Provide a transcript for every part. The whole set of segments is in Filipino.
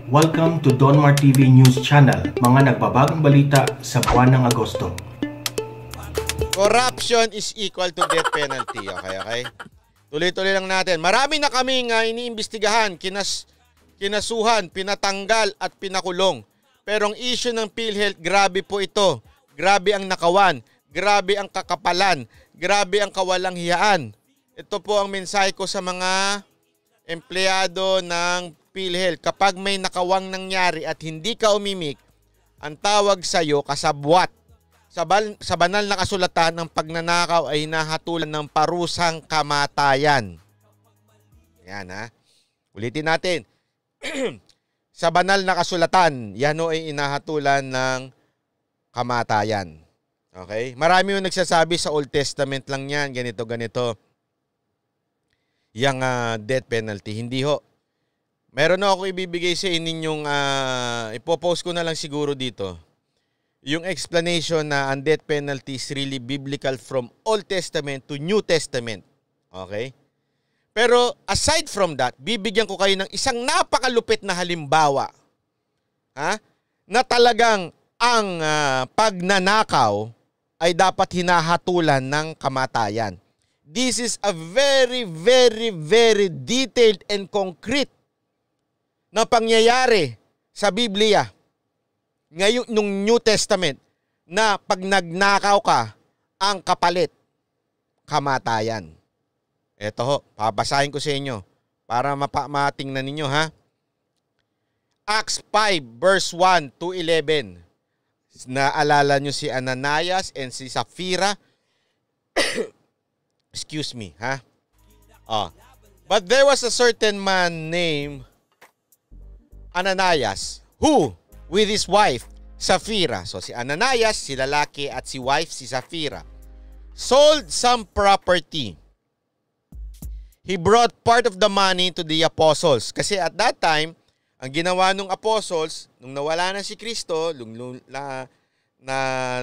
Welcome to Donmar TV News Channel, mga nagbabagong balita sa buwan ng Agosto. Corruption is equal to death penalty. Okay? Tuloy-tuloy lang natin. Marami na kaming iniimbestigahan, kinasuhan, pinatanggal at pinakulong. Pero ang issue ng PhilHealth, grabe po ito. Grabe ang nakawan, grabe ang kakapalan, grabe ang kawalang hiyaan. Ito po ang mensahe ko sa mga empleyado ng PhilHealth. Kapag may nakawang nangyari at hindi ka umimik, ang tawag sa iyo kasabwat. Sa banal na kasulatan, ng pagnanakaw ay hinahatulan ng parusang kamatayan. Yan ha. Ulitin natin. Sa banal na kasulatan, yan o ay hinahatulan ng kamatayan. Okay? Marami yung nagsasabi sa Old Testament lang yan, ganito. Yang death penalty. Hindi ho. Meron na ako ibibigay sa inyong, ipopost ko na lang siguro dito. Yung explanation na ang death penalty is really biblical from Old Testament to New Testament. Okay? Pero aside from that, bibigyan ko kayo ng isang napakalupit na halimbawa. Na talagang ang pagnanakaw ay dapat hinahatulan ng kamatayan. This is a very, very, very detailed and concrete na pangyayari sa Biblia ngayon nung New Testament na pag nagnakaw ka, ang kapalit, kamatayan. Ito ho, papasahin ko sa inyo para matingnan ninyo ha. Acts 5 verse 1 to 11. Naalala nyo si Ananias and si Sapphira? Excuse me, ha? But there was a certain man named Ananias who, with his wife, Sapphira, so si Ananias, si lalaki, at si wife, si Sapphira, sold some property. He brought part of the money to the apostles. Kasi at that time, ang ginawa ng apostles, nung nawala na si Kristo,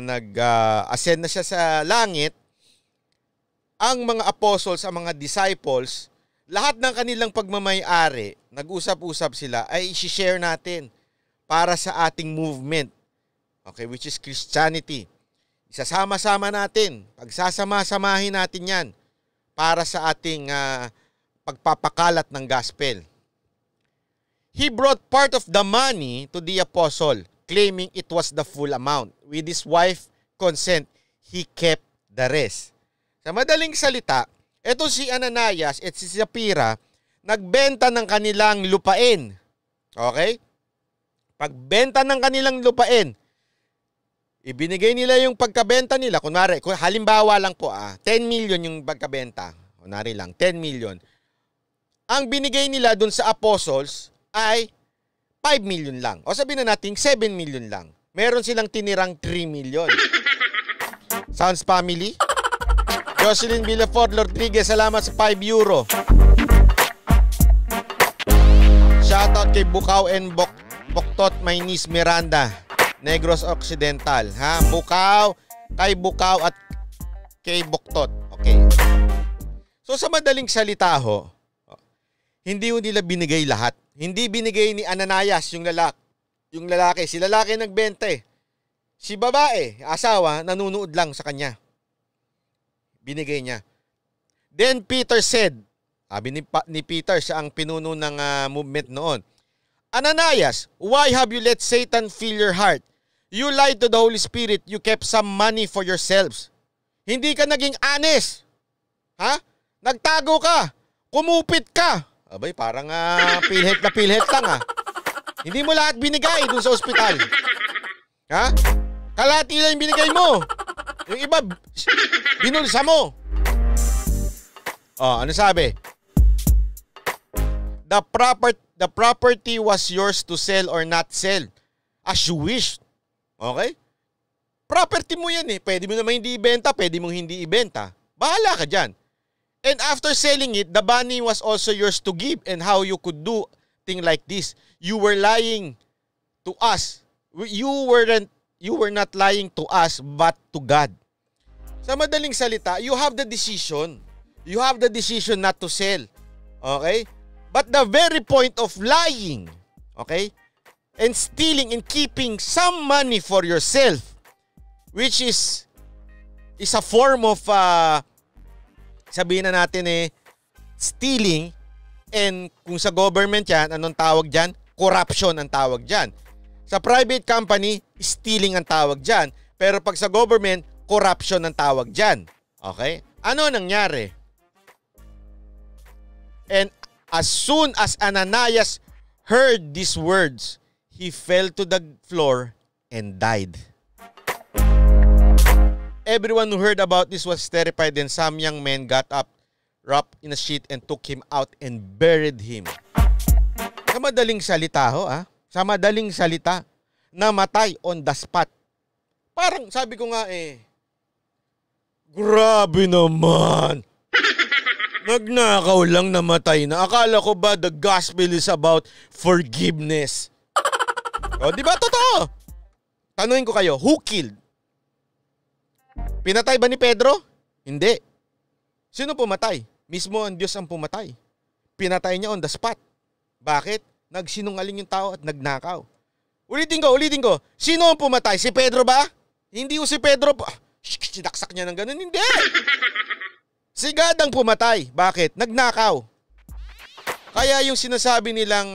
nag-ascend na siya sa langit, ang mga apostles, ang mga disciples, lahat ng kanilang pagmamay-ari, nag-usap-usap sila, ay i-share natin para sa ating movement, okay, which is Christianity. Isasama-sama natin, pagsasama-samahin natin yan para sa ating pagpapakalat ng gospel. He brought part of the money to the apostle, claiming it was the full amount. With his wife consent, he kept the rest. Sa madaling salita, eto si Ananias at si Sapphira, nagbenta ng kanilang lupain. Okay? Pagbenta ng kanilang lupain, ibinigay nila yung pagkabenta nila. Kunwari, halimbawa lang po, 10 million yung pagkabenta. Kunwari lang, 10 million. Ang binigay nila dun sa apostles ay 5 million lang. O sabihin na natin, 7 million lang. Meron silang tinirang 3 million. Sounds family? Jocelyn Villafort Rodriguez, salamat sa 5 euro. Shoutout kay Bukaw and Boktot, my niece Miranda, Negros Occidental. Bukaw, kay Bukaw at kay Boktot. Okay. So sa madaling salita ho, hindi ho nila binigay lahat. Hindi binigay ni Ananias yung lalaki. Si lalaki nagbenta eh. Si babae, asawa, nanunood lang sa kanya. Binigay niya. Then Peter said, sabi ni Peter, siya ang pinuno ng movement noon, Ananias, why have you let Satan fill your heart? You lied to the Holy Spirit. You kept some money for yourselves. Hindi ka naging honest. Nagtago ka. Kumupit ka. Abay, parang PhilHealth lang Hindi mo lahat binigay dun sa ospital. Kalahati lang yung binigay mo. Yung iba, binulsa mo. Ano sabi? The property was yours to sell or not sell as you wish. Okay? Property mo yan eh. Pwede mo naman hindi ibenta, pwede mong hindi ibenta. Bahala ka dyan. And after selling it, the money was also yours to give. And how you could do thing like this? You were lying to us. You were not lying to us, but to God. Sa madaling salita, you have the decision. You have the decision not to sell. Okay? But the very point of lying, okay? and stealing and keeping some money for yourself, which is a form of sabihin na natin stealing, and kung sa government yan, anong tawag dyan? Corruption ang tawag dyan. Sa private company, stealing ang tawag dyan. Pero pag sa government, corruption ang tawag dyan. Okay? Ano nangyari? And as soon as Ananias heard these words, he fell to the floor and died. Everyone who heard about this was terrified, and some young men got up, wrapped in a sheet, and took him out and buried him. Sa madaling salita sa madaling salita, namatay on the spot. Parang sabi ko nga grabe naman. Nagnakaw lang, namatay na. Akala ko ba the gospel is about forgiveness? O, di ba totoo? Tanungin ko kayo, who killed? Pinatay ba ni Pedro? Hindi. Sino pumatay? Mismo ang Diyos ang pumatay. Pinatay niya on the spot. Bakit? Nagsinungaling yung tao at nagnakaw. Ulitin ko. Sino ang pumatay? Si Pedro ba? Hindi si Pedro. Sinaksak niya ng ganun. Hindi. Si God ang pumatay. Bakit? Nagnakaw. Kaya yung sinasabi nilang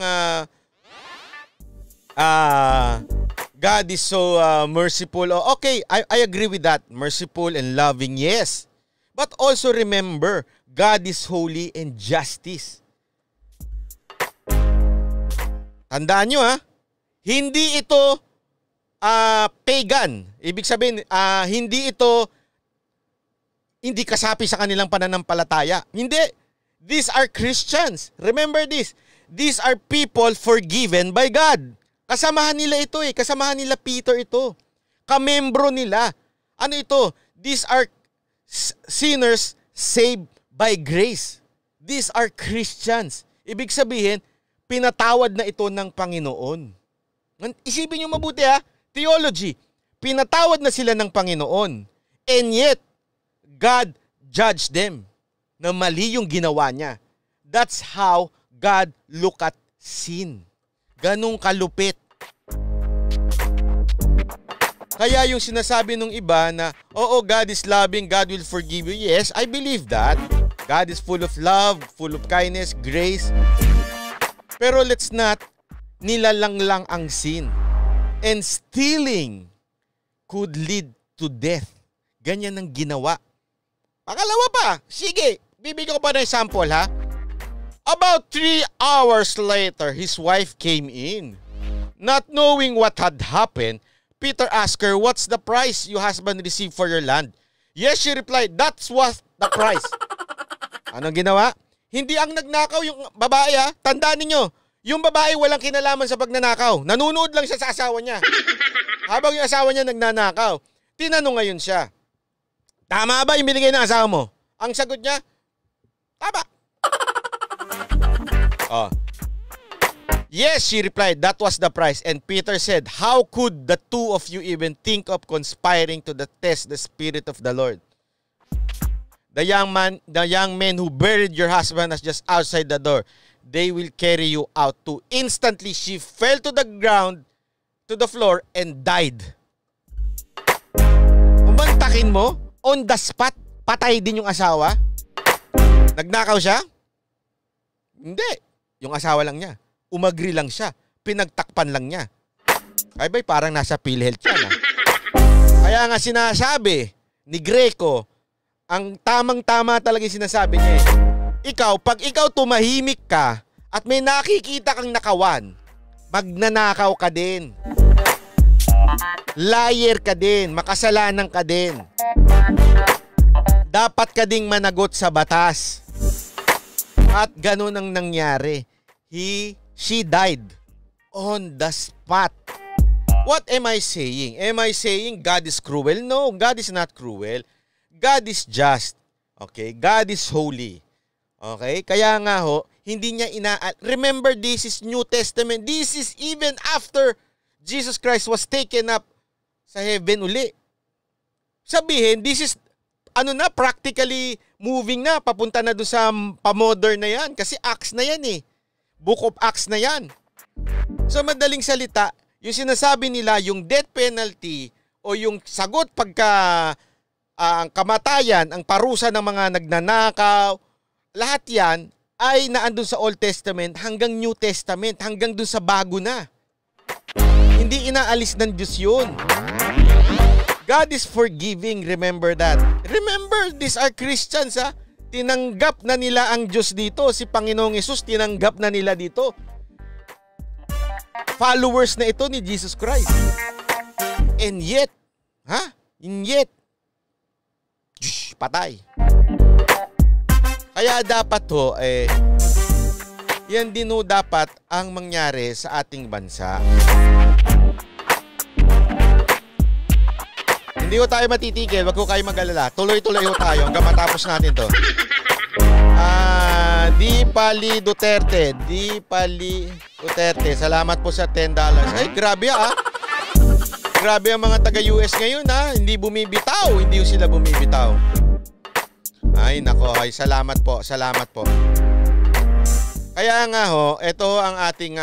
God is so merciful. Okay, I agree with that. Merciful and loving, yes. But also remember, God is holy and justice. Tandaan nyo hindi ito pagan. Ibig sabihin, hindi kasapi sa kanilang pananampalataya. Hindi. These are Christians. Remember this. These are people forgiven by God. Kasamahan nila ito Kasamahan nila Peter ito. Kamembro nila. Ano ito? These are sinners saved by grace. These are Christians. Ibig sabihin, pinatawad na ito ng Panginoon. Isipin nyo mabuti Theology. Pinatawad na sila ng Panginoon. And yet, God judged them na mali yung ginawa niya. That's how God look at sin. Ganong kalupit. Kaya yung sinasabi nung iba na, oo, God is loving, God will forgive you. Yes, I believe that. God is full of love, full of kindness, grace. Pero let's not nilalanglang ang sin. And stealing could lead to death. Ganyan ang ginawa. Pangalawa pa, sige, bibigyan ko pa ng example About 3 hours later, his wife came in. Not knowing what had happened, Peter asked her, "What's the price your husband received for your land?" Yes, she replied, "That's what the price." Anong ginawa? Hindi ang nagnakaw yung babae Tandaan ninyo, yung babae walang kinalaman sa pagnanakaw. Nanunood lang siya sa asawa niya. Habang yung asawa niya nagnanakaw. Tinanong ngayon siya, tama ba yung binigay ng asawa mo? Ang sagot niya, tama. Yes, she replied, that was the price. And Peter said, how could the two of you even think of conspiring to test the Spirit of the Lord? The young men who buried your husband is just outside the door. They will carry you out too. Instantly, she fell to the ground, to the floor, and died. Umantakin mo, on the spot, patay din yung asawa. Nagnakaw siya? Hindi. Yung asawa lang niya. Umagri lang siya. Pinagtakpan lang niya. Ay bay, parang nasa PhilHealth yan. Kaya nga sinasabi ni Greco, ang tamang-tama talaga yung sinasabi niya pag ikaw tumahimik ka at may nakikita kang nakawan, magnanakaw ka din. Liar ka din. Makasalanan ka din. Dapat ka ding managot sa batas. At ganun ang nangyari. She died on the spot. What am I saying? Am I saying God is cruel? No, God is not cruel. God is just. Okay? God is holy. Okay? Kaya nga hindi niya remember, this is New Testament. This is even after Jesus Christ was taken up sa heaven uli. Sabihin, this is practically moving na. Papunta na doon sa pa-modern na yan. Kasi Acts na yan Book of Acts na yan. So madaling salita, yung sinasabi nila, yung death penalty o yung sagot pagka ang kamatayan, ang parusa ng mga nagnanakaw, lahat yan ay naandun sa Old Testament hanggang New Testament, hanggang dun sa bago na. Hindi inaalis ng Diyos yun. God is forgiving, remember that. Remember, these are Christians ha. Tinanggap na nila ang Diyos dito. Si Panginoong Hesus, tinanggap na nila dito. Followers na ito ni Jesus Christ. And yet, patay. Kaya dapat yan din dapat ang mangyari sa ating bansa. Hindi ko tayo matitigil, wag ko kayo mag-alala. Tuloy-tuloy tayo hanggang matapos natin to. Dipali Duterte. Salamat po sa $10. Ay, grabe Grabe ang mga taga-US ngayon Hindi bumibitaw. Hindi sila bumibitaw. Ay, nako. Ay, salamat po. Kaya nga ito ang ating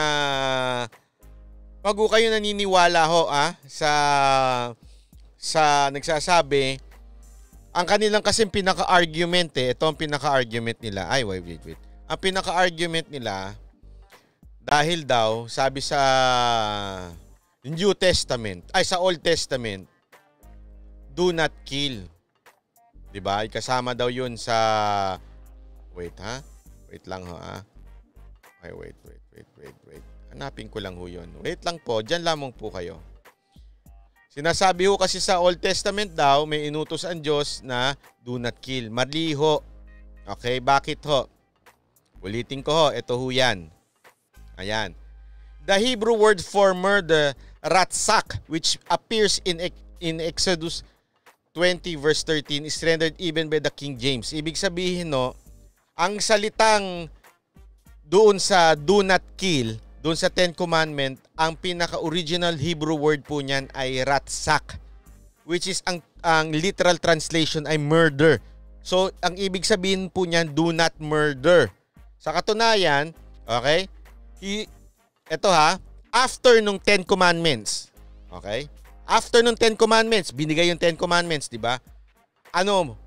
wag ko kayo naniniwala sa nagsasabi ang kanilang kasing pinaka-argument ito ang pinaka-argument nila. Ay, wait. Ang pinaka-argument nila dahil daw sabi sa New Testament, sa Old Testament, do not kill. 'Di ba? Kasama daw 'yun sa Wait lang Ay, wait. Hanapin ko lang 'yun. Wait lang po, diyan lamang po kayo. Sinasabi kasi sa Old Testament daw, may inutos ang Diyos na do not kill. Mali ho. Okay, bakit ho? Ulitin ko ito yan. Ayan. The Hebrew word for murder, ratsak, which appears in Exodus 20 verse 13 is rendered even by the King James. Ibig sabihin ang salitang doon sa do not kill, doon sa Ten Commandment, ang pinaka-original Hebrew word po niyan ay ratsak, which is ang literal translation ay murder. So, ang ibig sabihin po niyan, do not murder. Sa katunayan, okay, ito after nung Ten Commandments, okay, after nung Ten Commandments, binigay yung Ten Commandments, di ba?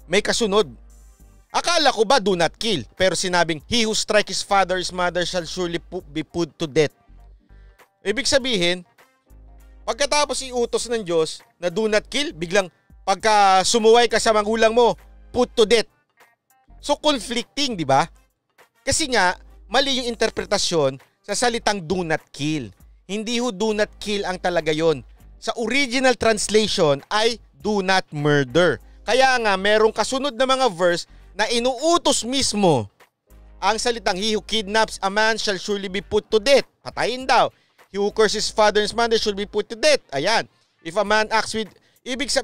May kasunod. Akala ko ba do not kill? Pero sinabing, he who strike his father or his mother shall surely be put to death. Ibig sabihin, pagkatapos iutos ng Diyos na do not kill, biglang pagka sumuway ka sa magulang mo, put to death. So conflicting, di ba? Kasi nga, mali yung interpretasyon sa salitang do not kill. Hindi do not kill ang talaga yon. Sa original translation ay do not murder. Kaya nga, merong kasunod na mga verse na inuutos mismo ang salitang, he who kidnaps a man shall surely be put to death. Patayin daw. He who curses his father and his mother shall be put to death. Ayan. If a man acts with...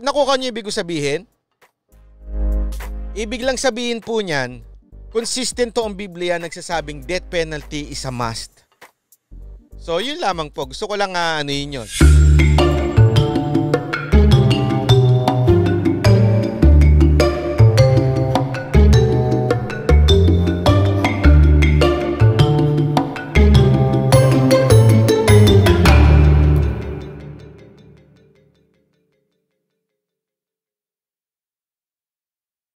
nakuha niyo ibig ko sabihin? Ibig lang sabihin po niyan, consistent to ang Biblia nagsasabing death penalty is a must. So, yun lamang po. Gusto ko lang yun.